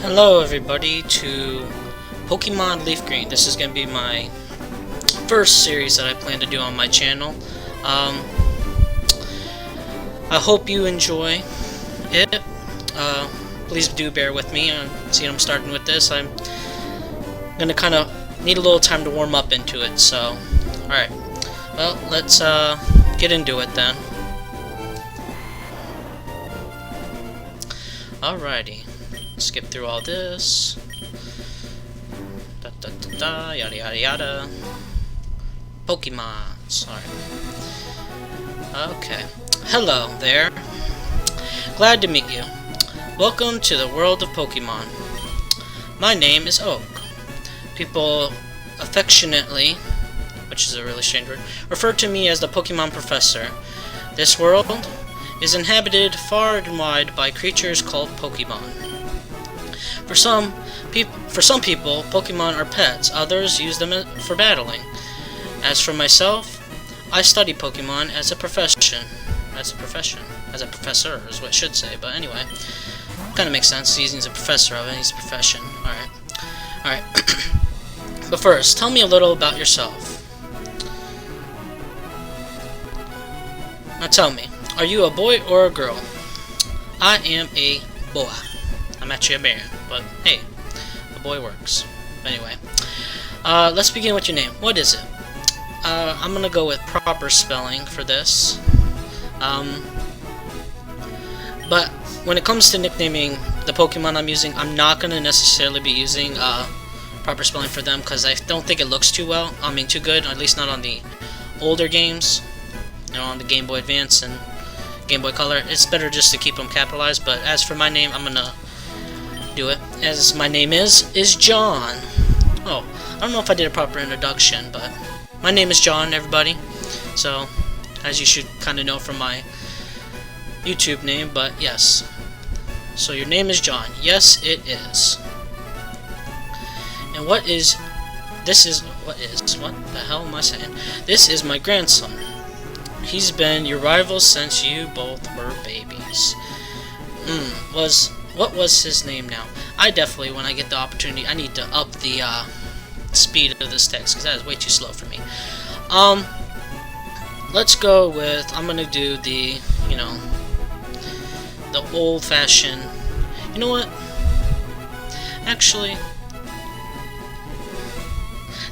Hello everybody to Pokemon Leaf Green. This is going to be my first series that I plan to do on my channel. I hope you enjoy it. Please do bear with me. See, I'm starting with this. I'm going to kind of need a little time to warm up into it. So, alright. Well, let's get into it then. Alrighty. Skip through all this. Yada yada yada. Pokemon. Sorry. Okay. Hello there. Glad to meet you. Welcome to the world of Pokemon. My name is Oak. People affectionately, which is a really strange word, refer to me as the Pokemon Professor. This world is inhabited far and wide by creatures called Pokemon. For some people, Pokemon are pets. Others use them for battling. As for myself, I study Pokemon as a profession. As a professor is what I should say. But anyway, kind of makes sense. He's a professor of it. He's a profession. Alright. But first, tell me a little about yourself. Now tell me, are you a boy or a girl? I am a boy. I'm actually a man, but hey, the boy works. Anyway, let's begin with your name. What is it? I'm gonna go with proper spelling for this. But when it comes to nicknaming the Pokemon I'm using, I'm not gonna necessarily be using proper spelling for them because I don't think it looks too well. I mean, too good. At least not on the older games. You know, on the Game Boy Advance and Game Boy Color. It's better just to keep them capitalized. But as for my name, I'm gonna do it as my name is John. Oh, I don't know if I did a proper introduction, but my name is John, everybody. So, as you should kind of know from my YouTube name, but yes. So your name is John. Yes, it is. And what the hell am I saying? This is my grandson. He's been your rival since you both were babies. What was his name now? I definitely, when I get the opportunity, I need to up the speed of this text because that is way too slow for me. Let's go with, I'm gonna do the, the old-fashioned. You know what? Actually,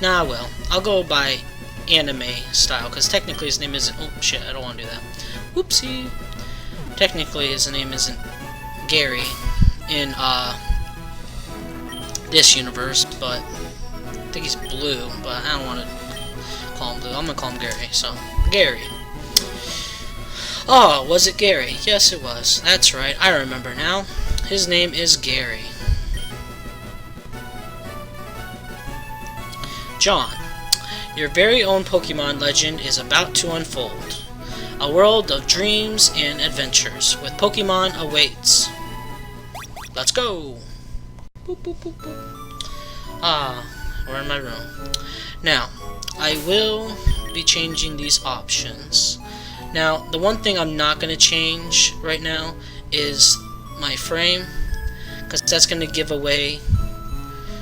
nah, I'll go by anime style because technically his name isn't. Oh shit! I don't want to do that. Whoopsie. Technically, his name isn't Gary in this universe, but I think he's Blue, but I don't want to call him Blue. I'm gonna call him Gary. So, Gary. Oh, was it Gary? Yes, it was. That's right. I remember now. His name is Gary. John, your very own Pokemon legend is about to unfold. A world of dreams and adventures with Pokemon awaits. Let's go! Boop, boop, boop, boop. We're in my room. Now, I will be changing these options. Now, the one thing I'm not going to change right now is my frame, because that's going to give away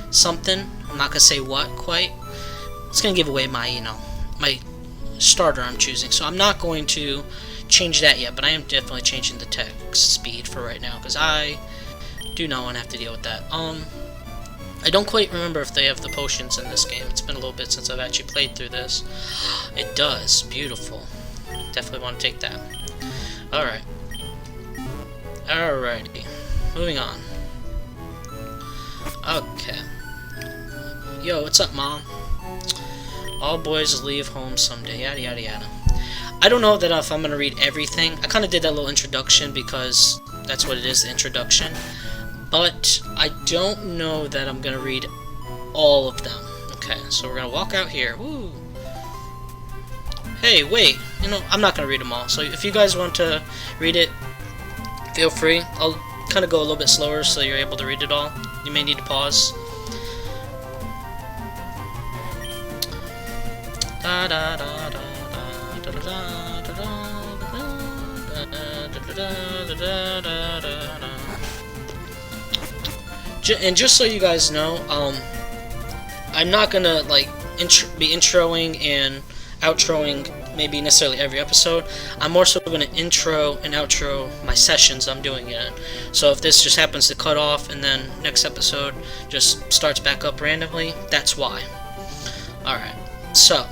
something. I'm not going to say what quite. It's going to give away my, my starter I'm choosing. So I'm not going to change that yet, but I am definitely changing the text speed for right now, because I do not want to have to deal with that. I don't quite remember if they have the potions in this game. It's been a little bit since I've actually played through this. It does. Beautiful. Definitely want to take that. Alright. Alrighty. Moving on. Okay. Yo, what's up, Mom? All boys leave home someday. Yada yada yada. I don't know that if I'm going to read everything. I kind of did that little introduction because that's what it is, the introduction. But I don't know that I'm going to read all of them. Okay, so we're going to walk out here. Woo! Hey, wait. I'm not going to read them all. So if you guys want to read it, feel free. I'll kind of go a little bit slower so you're able to read it all. You may need to pause. Da da da da da da da da da da da da da da da. And just so you guys know, I'm not gonna like be introing and outroing maybe necessarily every episode. I'm more so going to intro and outro my sessions I'm doing it in. So if this just happens to cut off and then next episode just starts back up randomly, that's why. Alright, so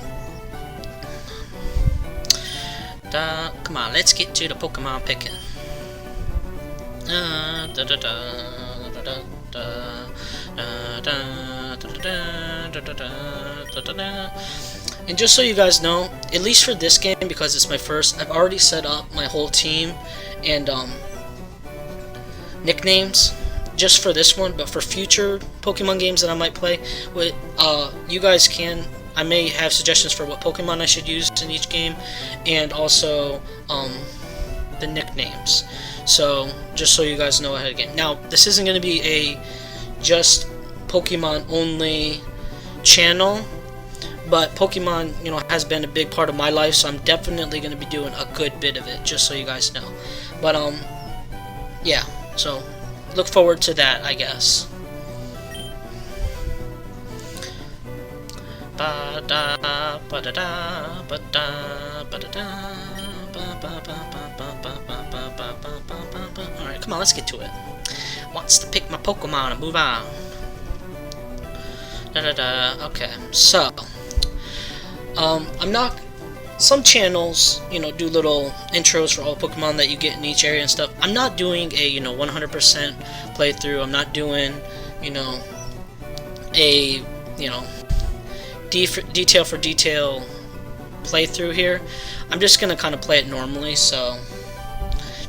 come on, let's get to the Pokemon picking. And just so you guys know, at least for this game, because it's my first, I've already set up my whole team and nicknames just for this one. But for future Pokemon games that I might play, with you guys can, I may have suggestions for what Pokemon I should use in each game, and also the nicknames. So just so you guys know ahead of game. Now this isn't going to be a just Pokemon only channel, but Pokemon, you know, has been a big part of my life, so I'm definitely going to be doing a good bit of it, just so you guys know. But yeah, so look forward to that, I guess. Alright, come on, let's get to it. Wants to pick my Pokemon and move on. Okay, so I'm not. Some channels, you know, do little intros for all Pokemon that you get in each area and stuff. I'm not doing a 100% playthrough. I'm not doing a detail for detail playthrough here. I'm just gonna kind of play it normally. So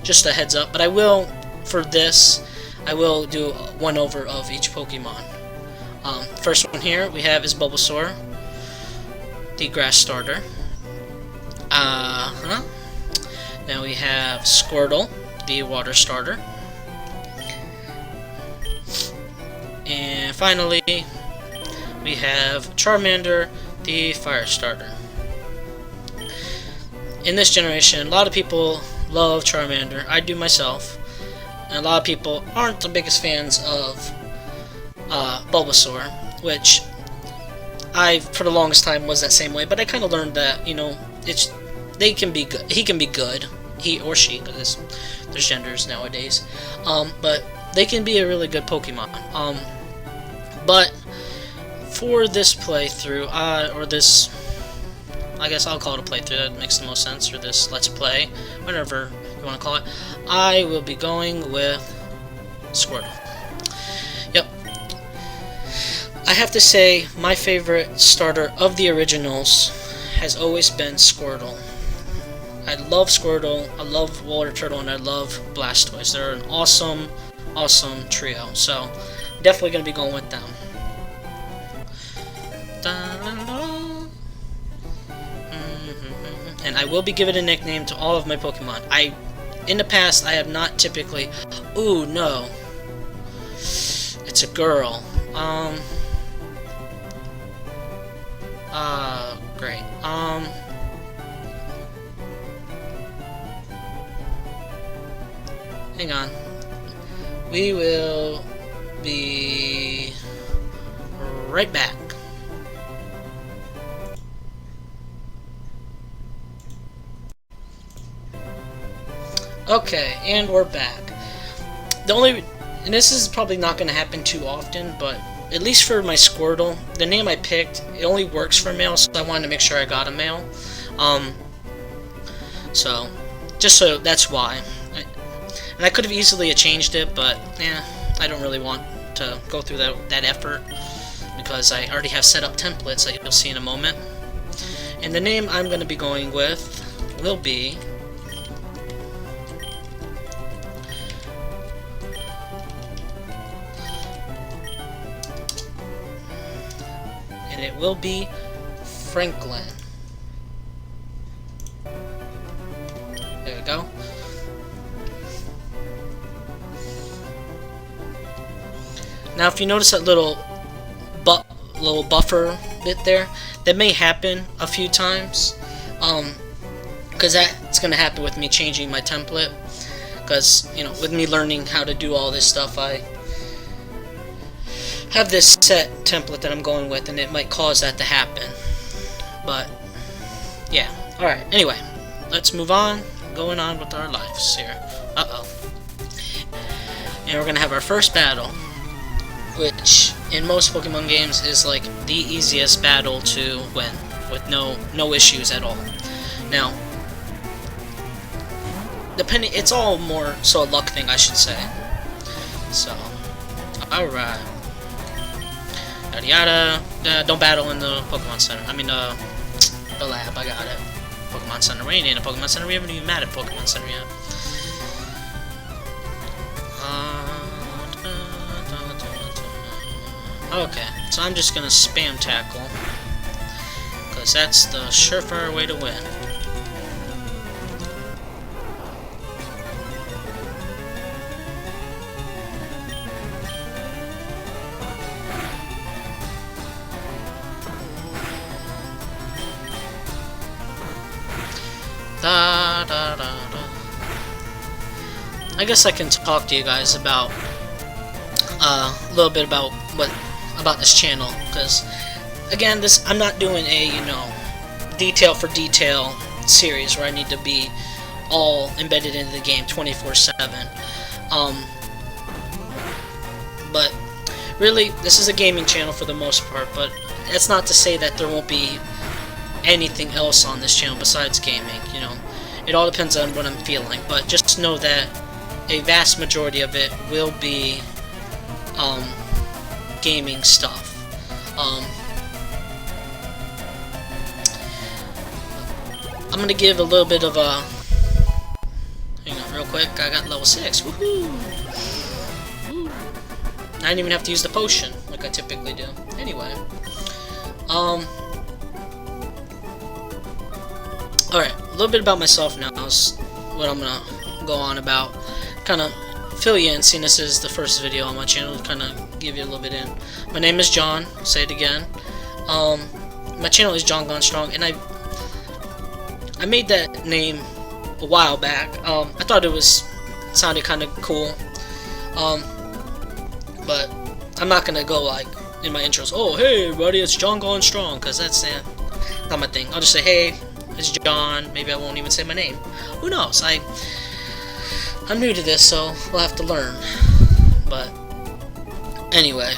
just a heads up. But I will, for this, I will do one over of each Pokemon. First one here we have is Bulbasaur, the grass starter. Then we have Squirtle, the water starter. And finally, we have Charmander, the fire starter. In this generation, a lot of people love Charmander. I do myself. And a lot of people aren't the biggest fans of Bulbasaur, which I, for the longest time, was that same way. But I kind of learned that, they can be good. He can be good, he or she, because there's genders nowadays. But they can be a really good Pokemon. But for this playthrough, or this, I guess I'll call it a playthrough. That makes the most sense. Or this Let's Play, whatever you want to call it. I will be going with Squirtle. Yep. I have to say, my favorite starter of the originals has always been Squirtle. I love Squirtle, I love Water Turtle, and I love Blastoise. They're an awesome, awesome trio. So, definitely going to be going with them. And I will be giving a nickname to all of my Pokemon. In the past, I have not typically... Ooh, no. It's a girl. Great. Hang on. We will be right back. Okay, and we're back. And this is probably not going to happen too often, but at least for my Squirtle, the name I picked, it only works for male, so I wanted to make sure I got a male. So, just so that's why. And I could have easily changed it, but I don't really want to go through that effort, because I already have set up templates that you'll see in a moment. And the name I'm going to be going with will be... And it will be Franklin. There we go. Now, if you notice that little buffer bit there, that may happen a few times, because that's going to happen with me changing my template. Because with me learning how to do all this stuff, have this set template that I'm going with, and it might cause that to happen. But yeah, alright, anyway, let's move on, going on with our lives here. And we're gonna have our first battle, which in most Pokemon games is like the easiest battle to win, with no issues at all. Now, depending, it's all more so a luck thing, I should say. So, alright. Yada yada. Don't battle in the Pokemon Center. I mean, the lab. I got it. Pokemon Center. We ain't in a Pokemon Center. We haven't even met at Pokemon Center yet. Okay, so I'm just gonna spam tackle, because that's the surefire way to win. I guess I can talk to you guys about a little bit about this channel, because again, I'm not doing a detail for detail series where I need to be all embedded into the game 24/7. But really, this is a gaming channel for the most part, but that's not to say that there won't be anything else on this channel besides gaming. It all depends on what I'm feeling, but just know that a vast majority of it will be gaming stuff. I'm gonna give a little bit of a, hang on real quick, I got level 6, woohoo! Woo. I didn't even have to use the potion like I typically do. Anyway, alright, a little bit about myself now is what I'm gonna go on about. Kind of fill you in, seeing this is the first video on my channel, to kind of give you a little bit in. My name is John, say it again. My channel is John Gone Strong, and I made that name a while back. I thought it sounded kind of cool. But I'm not gonna go like in my intros, oh hey everybody, it's John Gone Strong, because that's not my thing. I'll just say, hey, it's John. Maybe I won't even say my name. Who knows? I'm new to this, so we'll have to learn. But anyway,